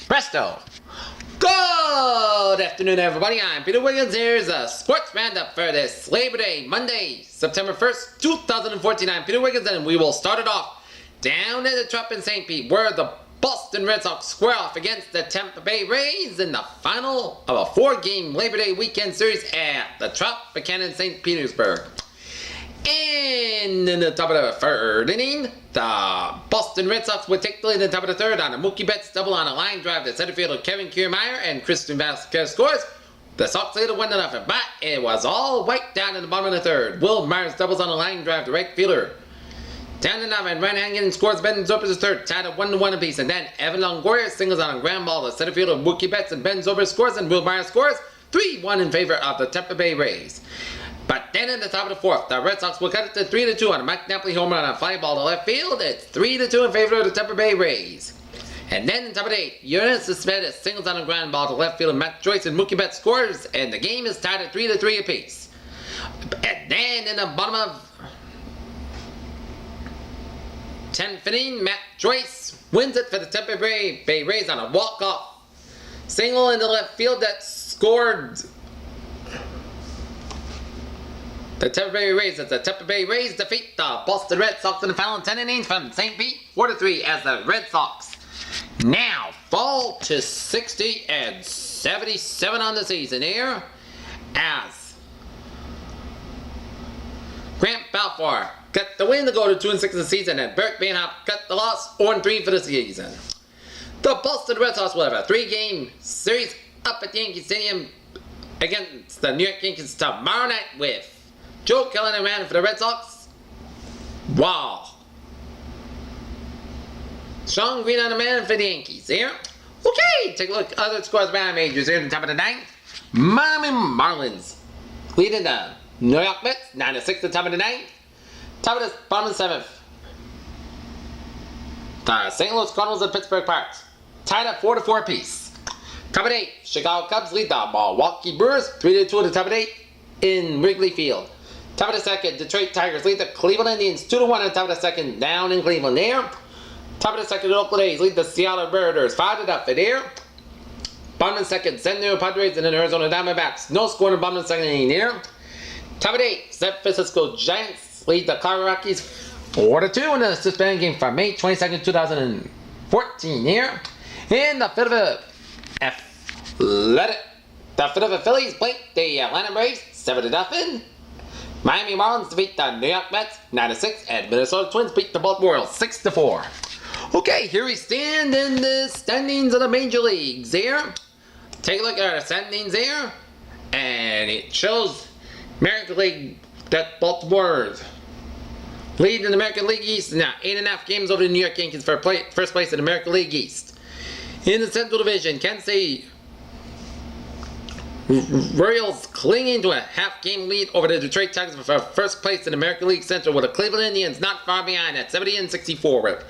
Presto! Good afternoon, everybody. I'm Peter Wiggins. Here's a sports roundup for this Labor Day, Monday, September 1st, 2014. I'm Peter Wiggins, and we will start it off down at the Trop in St. Pete, where the Boston Red Sox square off against the Tampa Bay Rays in the final of a 4-game Labor Day weekend series at the Tropicana in St. Petersburg. In the top of the third inning, the Boston Red Sox would take the lead in the top of the third on a Mookie Betts double on a line drive to center fielder Kevin Kiermaier, and Christian Vasquez scores. The Sox lead 1-0, but it was all white down in the bottom of the third. Will Myers doubles on a line drive to right fielder. Down to 9, Ryan Hangen scores. Ben Zobrist's third, tied at 1-1 apiece, and then Evan Longoria singles on a ground ball to center fielder Mookie Betts, and Ben Zobrist scores, and Will Myers scores 3-1 in favor of the Tampa Bay Rays. But then in the top of the fourth, the Red Sox will cut it to 3-2 on a Mike Napoli home run on a fly ball to left field. It's 3-2 in favor of the Tampa Bay Rays. And then in the top of the eighth, Uranus Cespedes singles on a ground ball to left field, and Matt Joyce and Mookie Betts scores, and the game is tied at 3-3 apiece. And then in the bottom of 10th inning, Matt Joyce wins it for the Tampa Bay Rays on a walk-off single in the left field that scored the Tampa Bay Rays. As the Tampa Bay Rays defeat the Boston Red Sox in the final 10 innings from St. Pete, 4-3, as the Red Sox now fall to 60-77 on the season here, as Grant Balfour got the win to go to 2-6 in the season, and Bert Van Hopp got the loss 0-3 for the season. The Boston Red Sox will have a 3-game series up at Yankee Stadium against the New York Yankees tomorrow night, with Joe Kelly man for the Red Sox. Wow. Sean Green on the man for the Yankees here. Okay, take a look at other scores around majors here at the top of the ninth. Miami Marlins leading the New York Mets 9-6 at the top of the ninth. Top of the bottom of the seventh, the St. Louis Cardinals and Pittsburgh Pirates tied at 4-4 apiece. Top of the eighth, Chicago Cubs lead the Milwaukee Brewers 3-2 at the top of the eighth in Wrigley Field. Top of the second, Detroit Tigers lead the Cleveland Indians 2-1 at the top of the second down in Cleveland there. Top of the second, the Oakland A's lead the Seattle Mariners 5-0 there. Bottom of the second, San Diego Padres and the Arizona Diamondbacks. No score in the bottom of the second inning there. Top of the eighth, San Francisco Giants lead the Colorado Rockies 4-2 in the suspended game from May 22nd, 2014 here. And the Philadelphia Phillies beat the Atlanta Braves 7-0. Miami Marlins defeat the New York Mets 9-6, and Minnesota Twins beat the Baltimore Orioles 6-4. Okay, here we stand in the standings of the major leagues here. Take a look at our standings here, and it shows American League that Baltimore's lead in the American League East now 8.5 games over the New York Yankees for first place in the American League East. In the Central Division, Kansas City Royals clinging to a half-game lead over the Detroit Tigers for first place in the American League Central, with the Cleveland Indians not far behind at 70-64, with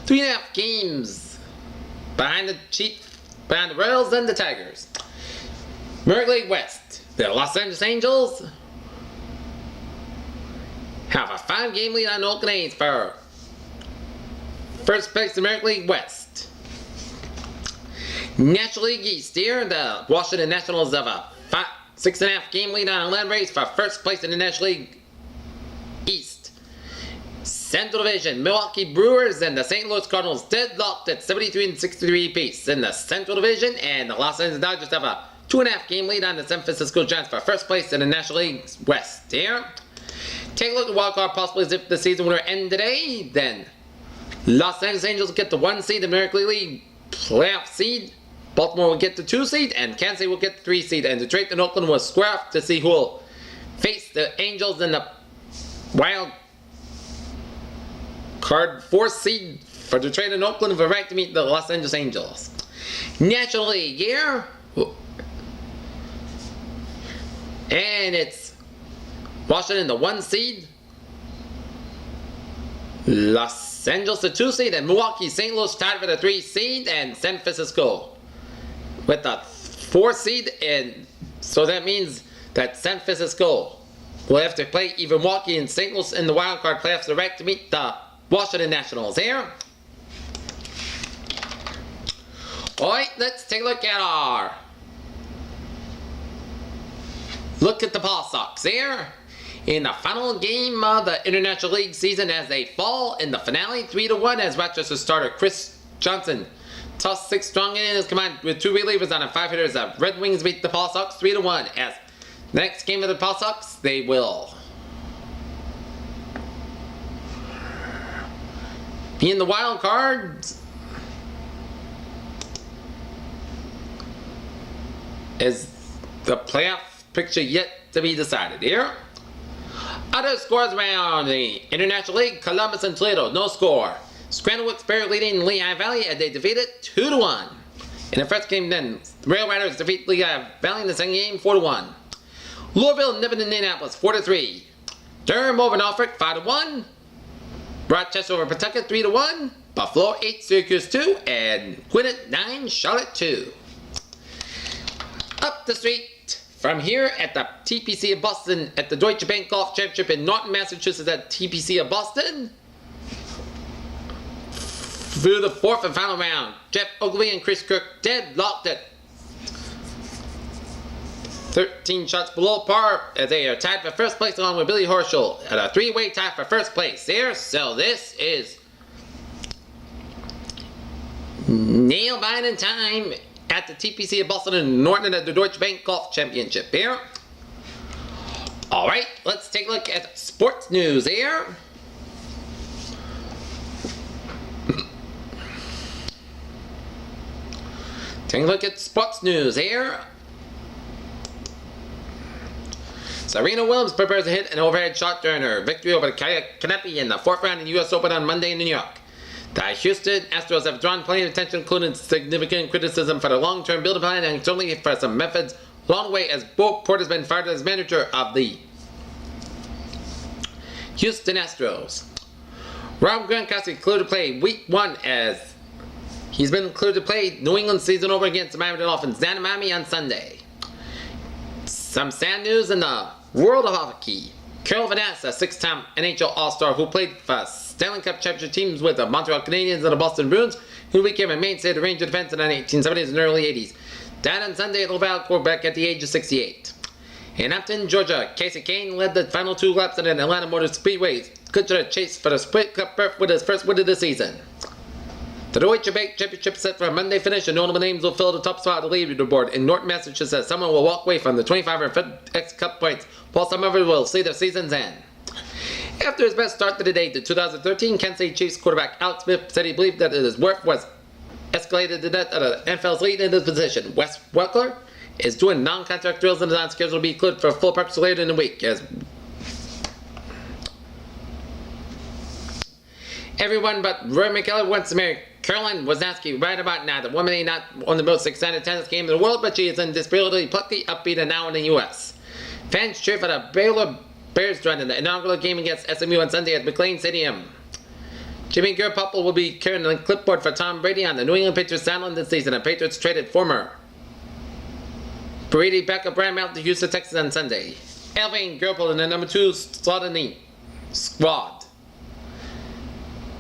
3.5 games behind the Royals and the Tigers. American League West, the Los Angeles Angels have a 5-game lead on the Oakland A's for first place in the American League West. National League East here, the Washington Nationals have a 6.5 game lead on Atlanta Braves for first place in the National League East. Central Division, Milwaukee Brewers and the St. Louis Cardinals deadlocked at 73-63 apiece in the Central Division, and the Los Angeles Dodgers have a 2.5 game lead on the San Francisco Giants for first place in the National League West here. Take a look at wildcard possibilities if the season were to end today. Then Los Angeles Angels will get the 1 seed, American League playoff seed. Baltimore will get the 2 seed, and Kansas City will get the 3 seed. And Detroit and Oakland will square off to see who will face the Angels in the wild card 4 seed for Detroit and Oakland for the right to meet the Los Angeles Angels. National League here, and it's Washington the 1 seed, Los Angeles the 2 seed, and Milwaukee, St. Louis tied for the 3 seed, and San Francisco with the 4 seed. And so that means that San Francisco will have to play either Milwaukee and St. Louis in the wild card playoffs the right to meet the Washington Nationals here. Alright, let's take a look at the Pawsox there in the final game of the International League season as they fall in the finale 3-1 as Rochester starter Chris Johnson tossed 6 strong innings combined with 2 relievers on 5 hitters. The Red Wings beat the Pawsox 3-1 as the next game of the Pawsox they will be in the wild cards as the playoff picture yet to be decided here. Other scores around the International League, Columbus and Toledo, no score. Scranton Wilkes-Barre leading Lehigh Valley as they defeated 2-1. In the first game then, the Rail Riders defeat Lehigh Valley in the second game 4-1. Louisville nipping Indianapolis 4-3. Durham over Norfolk 5-1. Rochester over Pawtucket 3-1. Buffalo 8, Syracuse 2, and Gwinnett 9, Charlotte 2. Up the street from here at the TPC of Boston at the Deutsche Bank Golf Championship in Norton, Massachusetts at TPC of Boston. Through the 4th and final round, Jeff Ogilvy and Chris Kirk deadlocked at 13 shots below par as they are tied for first place along with Billy Horschel at a 3-way tie for first place there. So this is nail biting time at the TPC of Boston and Norton at the Deutsche Bank Golf Championship here. Alright, let's take a look at sports news here. Take a look at sports news here. Serena Williams prepares to hit an overhead shot during her victory over Kaya Kanepi in the 4th round in the U.S. Open on Monday in New York. The Houston Astros have drawn plenty of attention, including significant criticism for the long-term building plan and certainly for some methods along the way as Bo Porter's been fired as manager of the Houston Astros. Rob Gronkowski cleared to play Week 1 as he's been cleared to play New England season over against the Miami Dolphins down in Miami on Sunday. Some sad news in the world of hockey. Carol Vanessa, a 6-time NHL All-Star who played for Stanley Cup championship teams with the Montreal Canadiens and the Boston Bruins, who became a mainstay of the Ranger defense in the 1970s and early 80s. Died on Sunday at Laval, Quebec at the age of 68. In Hampton, Georgia, Casey Kane led the final 2 laps at an Atlanta Motor Speedway, Goodyear chase for the Sprint Cup berth with his first win of the season. The Deutsche Bank Championship set for a Monday finish, and notable names will fill the top spot of the leaderboard. In Norton, Massachusetts, someone will walk away from the 25 or FedEx Cup points, while some others will see their season's end. After his best start to the day, the 2013 Kansas City Chiefs quarterback Alex Smith said he believed that his worth was escalated to that of the NFL's lead in this position. Wes Welker is doing non-contract drills and is on schedule to be cleared for full practice later in the week. As everyone but Roy McKellar wants to marry Caroline Wozniacki right about now. The woman ain't not on the most exciting tennis game in the world, but she is indisputably plucky, upbeat, and now in the U.S. Fans cheer for the Baylor Bears joining the inaugural game against SMU on Sunday at McCoy Stadium. Jimmy Garoppolo will be carrying the clipboard for Tom Brady on the New England Patriots sideline this season. The Patriots traded former Brady backup Brian Mount to Houston, Texas on Sunday. Alvin Garoppolo in the number 2 slot in the squad.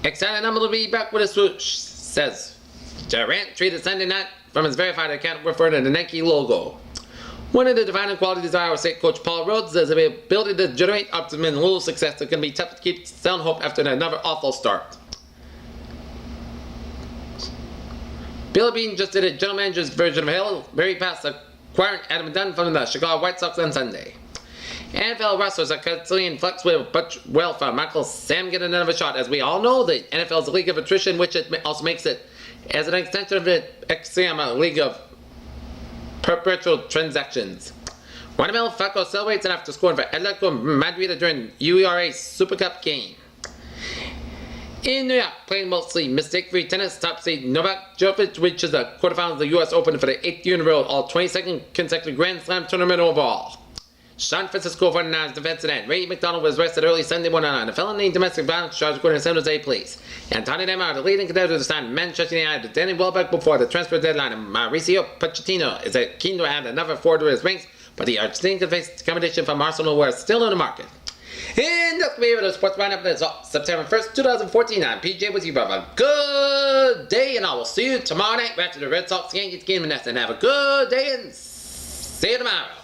Excited number to be back with a swoosh, says Durant tweeted Sunday night from his verified account referring to the Nike logo. One of the defining qualities of Iowa State coach Paul Rhodes is the ability to generate optimism and little success that can be tough to keep selling hope after another awful start. Billy Bean just did a general manager's version of Hill, very fast acquiring Adam Dunn from the Chicago White Sox on Sunday. NFL wrestlers are constantly in flux with Butch Welfer, Michael Sam get another shot. As we all know, the NFL is a league of attrition, which it also makes it, as an extension of the XCM, a league of perpetual transactions. Guatemala Falco celebrates after scoring for Atletico Madrid during UERA Super Cup game. In New York, playing mostly mistake-free tennis, top seed Novak Djokovic reaches the quarterfinals of the U.S. Open for the 8th year in a row, all 22nd consecutive Grand Slam tournament overall. San Francisco 49ers defensive end Ray McDonald was arrested early Sunday morning on a felony domestic violence charge according to San Jose police. And Tony Demar, the leading contender to sign Manchester United, Danny Welbeck before the transfer deadline, and Mauricio Pochettino is keen to add another forward to his ranks, but the Argentinian can face competition from Arsenal, who are still in the market. And that's going to be it. Sports Roundup. That's all. September 1st, 2014. I'm PJ with you. Have a good day, and I will see you tomorrow night after the Red Sox Yankees game. And have a good day, and see you tomorrow.